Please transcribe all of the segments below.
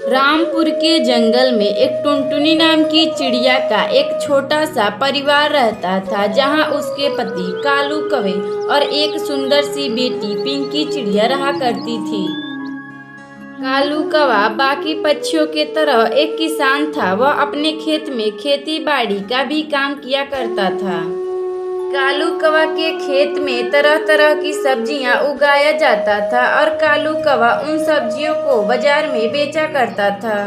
रामपुर के जंगल में एक टुनटुनी नाम की चिड़िया का एक छोटा सा परिवार रहता था, जहां उसके पति कालू कौवे और एक सुंदर सी बेटी पिंकी चिड़िया रहा करती थी। कालू कौवा बाकी पक्षियों के तरह एक किसान था। वह अपने खेत में खेती बाड़ी का भी काम किया करता था। कालू कौवा के खेत में तरह तरह की सब्जियां उगाया जाता था और कालू कौवा उन सब्जियों को बाजार में बेचा करता था।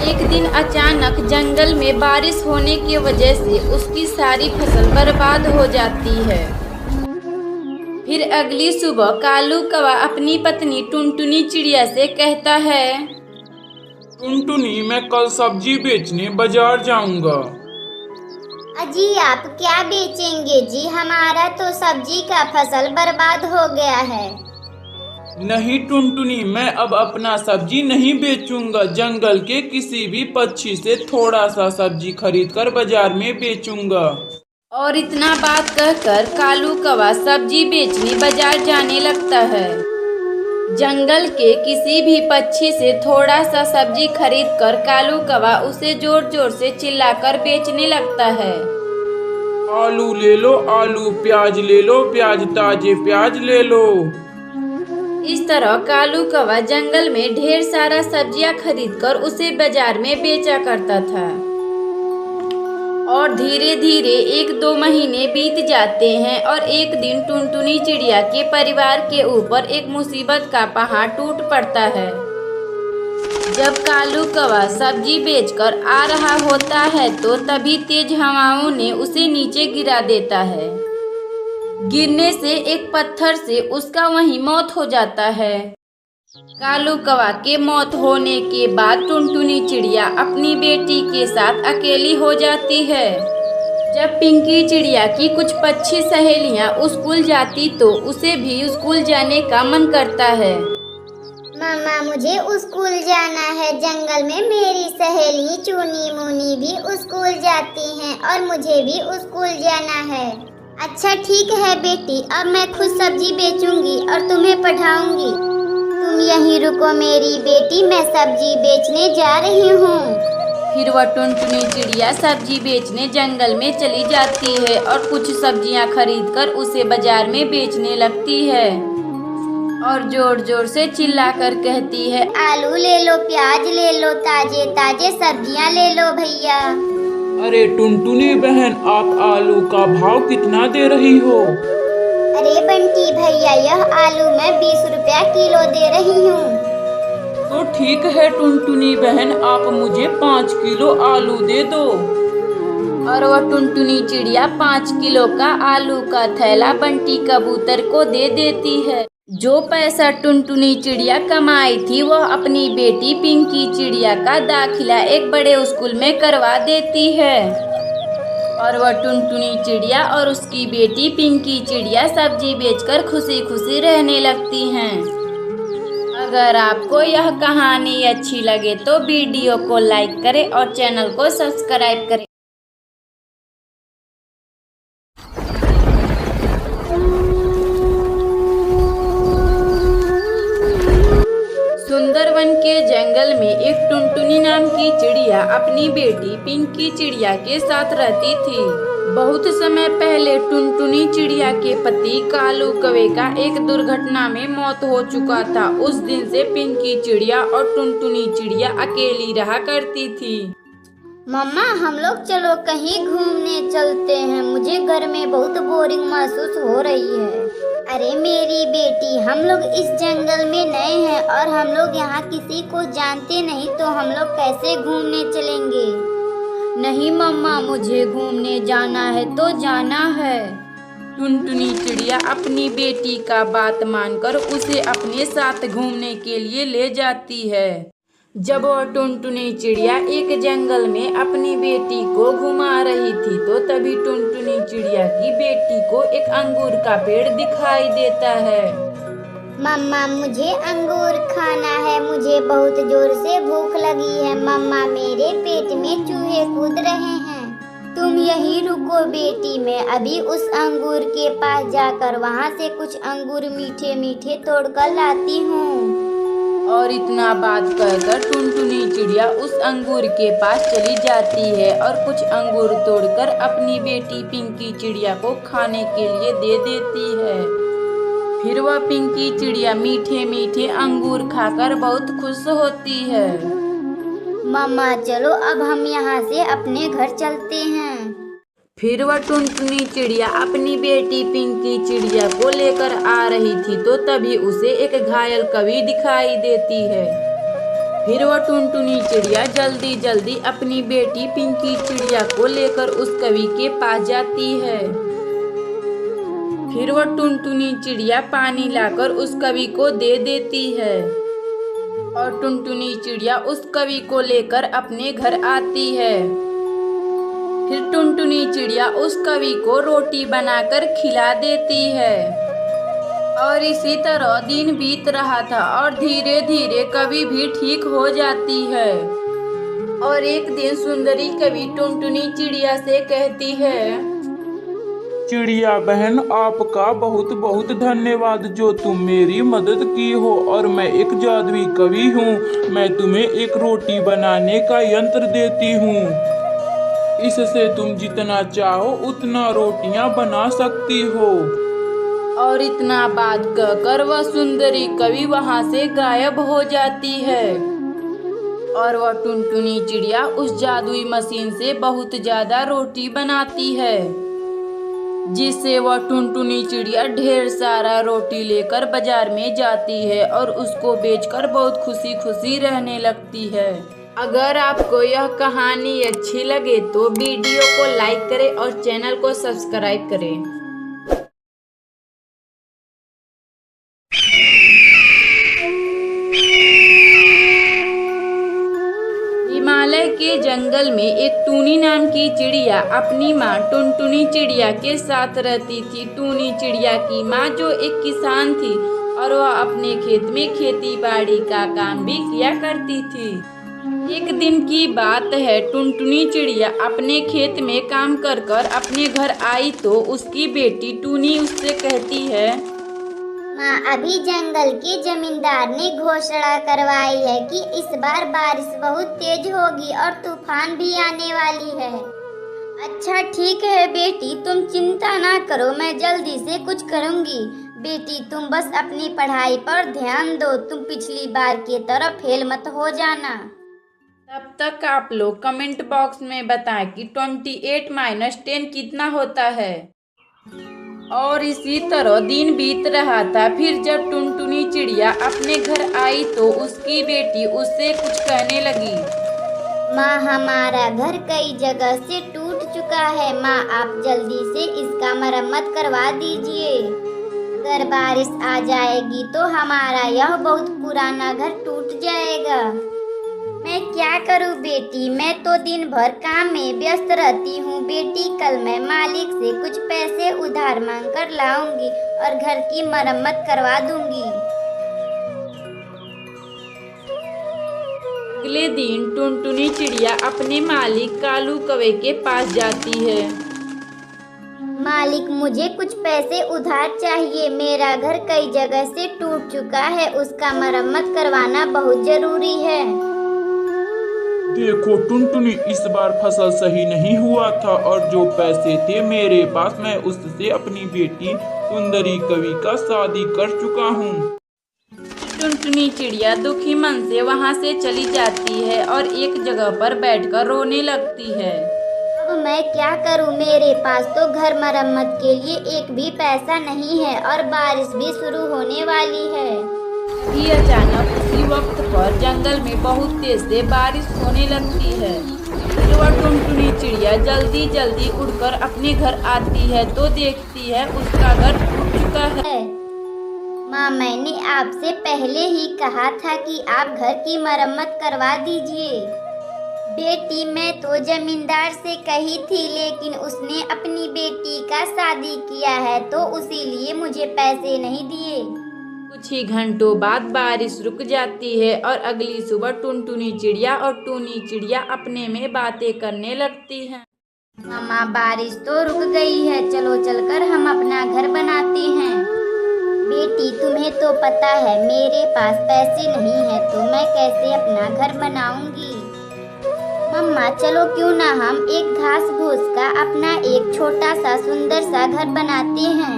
एक दिन अचानक जंगल में बारिश होने की वजह से उसकी सारी फसल बर्बाद हो जाती है। फिर अगली सुबह कालू कौवा अपनी पत्नी टुनटुनी चिड़िया से कहता है, टुनटुनी, मैं कल सब्जी बेचने बाजार जाऊंगा। अजी आप क्या बेचेंगे जी? हमारा तो सब्जी का फसल बर्बाद हो गया है। नहीं टुनटुनी, मैं अब अपना सब्जी नहीं बेचूंगा। जंगल के किसी भी पक्षी से थोड़ा सा सब्जी खरीद कर बाजार में बेचूंगा। और इतना बात कहकर कालू कौवा सब्जी बेचने बाजार जाने लगता है। जंगल के किसी भी पक्षी से थोड़ा सा सब्जी खरीदकर कालू कौवा उसे जोर जोर से चिल्लाकर बेचने लगता है। आलू ले लो आलू, प्याज ले लो प्याज, ताजे प्याज ले लो। इस तरह कालू कौवा जंगल में ढेर सारा सब्जियां खरीदकर उसे बाजार में बेचा करता था। और धीरे धीरे 1-2 महीने बीत जाते हैं और एक दिन टुनटुनी चिड़िया के परिवार के ऊपर एक मुसीबत का पहाड़ टूट पड़ता है। जब कालू कौवा सब्जी बेचकर आ रहा होता है तो तभी तेज हवाओं ने उसे नीचे गिरा देता है। गिरने से एक पत्थर से उसका वहीं मौत हो जाता है। कालू कौवा के मौत होने के बाद टुनटुनी चिड़िया अपनी बेटी के साथ अकेली हो जाती है। जब पिंकी चिड़िया की कुछ पक्षी सहेलियां स्कूल जाती तो उसे भी स्कूल जाने का मन करता है। मम्मा, मुझे स्कूल जाना है। जंगल में मेरी सहेली चूनी मुनी भी स्कूल जाती हैं और मुझे भी स्कूल जाना है। अच्छा ठीक है बेटी, अब मैं खुद सब्जी बेचूंगी और तुम्हें पढ़ाऊंगी। तुम यहीं रुको मेरी बेटी, मैं सब्जी बेचने जा रही हूँ। फिर वह टुनटुनी चिड़िया सब्जी बेचने जंगल में चली जाती है और कुछ सब्जियां खरीदकर उसे बाजार में बेचने लगती है और जोर जोर से चिल्लाकर कहती है, आलू ले लो, प्याज ले लो, ताजे ताजे सब्जियां ले लो भैया। अरे टुनटुनी बहन, आप आलू का भाव कितना दे रही हो? अरे बंटी भैया, यह आलू मैं 20 रुपया किलो दे रही हूँ। तो ठीक है टुनटुनी बहन, आप मुझे 5 किलो आलू दे दो। और वह टुनटुनी चिड़िया 5 किलो का आलू का थैला बंटी कबूतर को दे देती है। जो पैसा टुनटुनी चिड़िया कमाई थी वह अपनी बेटी पिंकी चिड़िया का दाखिला एक बड़े स्कूल में करवा देती है। और वह टुनटुनी चिड़िया और उसकी बेटी पिंकी चिड़िया सब्जी बेचकर खुशी खुशी रहने लगती हैं। अगर आपको यह कहानी अच्छी लगे तो वीडियो को लाइक करें और चैनल को सब्सक्राइब करें। सुंदरवन के जंगल में एक टुनटुनी नाम की चिड़िया अपनी बेटी पिंकी चिड़िया के साथ रहती थी। बहुत समय पहले टुनटुनी चिड़िया के पति कालू कौवे का एक दुर्घटना में मौत हो चुका था। उस दिन से पिंकी चिड़िया और टुनटुनी चिड़िया अकेली रहा करती थी। मम्मा, हम लोग चलो कहीं घूमने चलते हैं। मुझे घर में बहुत बोरिंग महसूस हो रही है। अरे मेरी बेटी, हम लोग इस जंगल में नए हैं और हम लोग यहाँ किसी को जानते नहीं, तो हम लोग कैसे घूमने चलेंगे? नहीं मम्मा, मुझे घूमने जाना है तो जाना है। टुनटुनी चिड़िया अपनी बेटी का बात मानकर उसे अपने साथ घूमने के लिए ले जाती है। जब वह टुनटुनी चिड़िया एक जंगल में अपनी बेटी को घुमा रही थी तो तभी टुनटुनी चिड़िया की बेटी को एक अंगूर का पेड़ दिखाई देता है। मम्मा, मुझे अंगूर खाना है। मुझे बहुत जोर से भूख लगी है। मम्मा, मेरे पेट में चूहे कूद रहे हैं। तुम यहीं रुको बेटी, मैं अभी उस अंगूर के पास जाकर वहाँ से कुछ अंगूर मीठे मीठे तोड़कर लाती हूँ। और इतना बात कहकर टुनटुनी चिड़िया उस अंगूर के पास चली जाती है और कुछ अंगूर तोड़कर अपनी बेटी पिंकी चिड़िया को खाने के लिए दे देती है। फिर वह पिंकी चिड़िया मीठे मीठे अंगूर खाकर बहुत खुश होती है। मम्मा चलो अब हम यहाँ से अपने घर चलते हैं। फिर वह टुनटुनी चिड़िया अपनी बेटी पिंकी चिड़िया को लेकर आ रही थी तो तभी उसे एक घायल कौवी दिखाई देती है। फिर वह टुनटुनी चिड़िया जल्दी जल्दी अपनी बेटी पिंकी चिड़िया को लेकर उस कौवी के पास जाती है। फिर वह टुनटुनी चिड़िया पानी लाकर उस कौवी को दे देती है और टुनटुनी चिड़िया उस कौवी को लेकर अपने घर आती है। फिर टुनटुनी चिड़िया उस कौवी को रोटी बनाकर खिला देती है और इसी तरह दिन बीत रहा था और धीरे धीरे कौवी भी ठीक हो जाती है। और एक दिन सुंदरी कौवी टुनटुनी चिड़िया से कहती है, चिड़िया बहन, आपका बहुत बहुत धन्यवाद जो तुम मेरी मदद की हो। और मैं एक जादुई कवि हूँ। मैं तुम्हें एक रोटी बनाने का यंत्र देती हूँ। इससे तुम जितना चाहो उतना रोटियां बना सकती हो। और इतना बात कहकर वह सुंदरी कवि वहां से गायब हो जाती है। और वह टुनटुनी चिड़िया उस जादुई मशीन से बहुत ज्यादा रोटी बनाती है, जिससे वह टुनटुनी चिड़िया ढेर सारा रोटी लेकर बाजार में जाती है और उसको बेचकर बहुत खुशी खुशी रहने लगती है। अगर आपको यह कहानी अच्छी लगे तो वीडियो को लाइक करें और चैनल को सब्सक्राइब करें। हिमालय के जंगल में एक टूनी नाम की चिड़िया अपनी माँ टुनटुनी चिड़िया के साथ रहती थी। टूनी चिड़िया की माँ जो एक किसान थी और वह अपने खेत में खेती बाड़ी का काम भी किया करती थी। एक दिन की बात है, टुनटुनी चिड़िया अपने खेत में काम कर कर अपने घर आई तो उसकी बेटी टूनी उससे कहती है, माँ अभी जंगल के जमींदार ने घोषणा करवाई है कि इस बार बारिश बहुत तेज होगी और तूफान भी आने वाली है। अच्छा ठीक है बेटी, तुम चिंता ना करो, मैं जल्दी से कुछ करूँगी। बेटी तुम बस अपनी पढ़ाई पर ध्यान दो, तुम पिछली बार की तरह फेल मत हो जाना। तब तक आप लोग कमेंट बॉक्स में बताएं कि 28 - 10 कितना होता है। और इसी तरह दिन बीत रहा था। फिर जब टुनटुनी चिड़िया अपने घर आई तो उसकी बेटी उससे कुछ कहने लगी, माँ हमारा घर कई जगह से टूट चुका है। माँ आप जल्दी से इसका मरम्मत करवा दीजिए। अगर बारिश आ जाएगी तो हमारा यह बहुत पुराना घर टूट जाएगा। मैं क्या करूं बेटी, मैं तो दिन भर काम में व्यस्त रहती हूँ। बेटी कल मैं मालिक से कुछ पैसे उधार मांग कर लाऊंगी और घर की मरम्मत करवा दूंगी। अगले दिन टुनटुनी चिड़िया अपने मालिक कालू कौवे के पास जाती है। मालिक मुझे कुछ पैसे उधार चाहिए। मेरा घर कई जगह से टूट चुका है, उसका मरम्मत करवाना बहुत जरूरी है। देखो टुनटुनी, इस बार फसल सही नहीं हुआ था और जो पैसे थे मेरे पास, मैं उससे अपनी बेटी सुंदरी कवि का शादी कर चुका हूँ। टुनटुनी चिड़िया दुखी मन से वहाँ से चली जाती है और एक जगह पर बैठकर रोने लगती है। अब मैं क्या करूँ, मेरे पास तो घर मरम्मत के लिए एक भी पैसा नहीं है और बारिश भी शुरू होने वाली है। तभी अचानक उसी वक्त पर जंगल में बहुत तेज से बारिश होने लगती है। फिर वह टुनटुनी चिड़िया जल्दी जल्दी उड़कर अपने घर आती है तो देखती है उसका घर टूट चुका है। माँ मैंने आपसे पहले ही कहा था कि आप घर की मरम्मत करवा दीजिए। बेटी मैं तो जमींदार से कही थी, लेकिन उसने अपनी बेटी का शादी किया है तो इसीलिए मुझे पैसे नहीं दिए। कुछ ही घंटों बाद बारिश रुक जाती है और अगली सुबह टुनटुनी चिड़िया और टूनी चिड़िया अपने में बातें करने लगती हैं। मामा बारिश तो रुक गई है, चलो चलकर हम अपना घर बनाते हैं। बेटी, तुम्हें तो पता है मेरे पास पैसे नहीं है, तो मैं कैसे अपना घर बनाऊंगी। मम्मा, चलो क्यों ना हम एक घास फूस का अपना एक छोटा सा सुंदर सा घर बनाते हैं।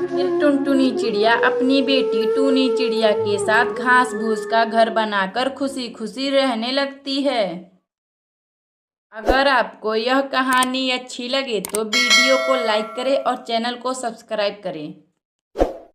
फिर टुनटुनी चिड़िया अपनी बेटी टूनी चिड़िया के साथ घास भूस का घर बनाकर खुशी खुशी रहने लगती है। अगर आपको यह कहानी अच्छी लगे तो वीडियो को लाइक करें और चैनल को सब्सक्राइब करें।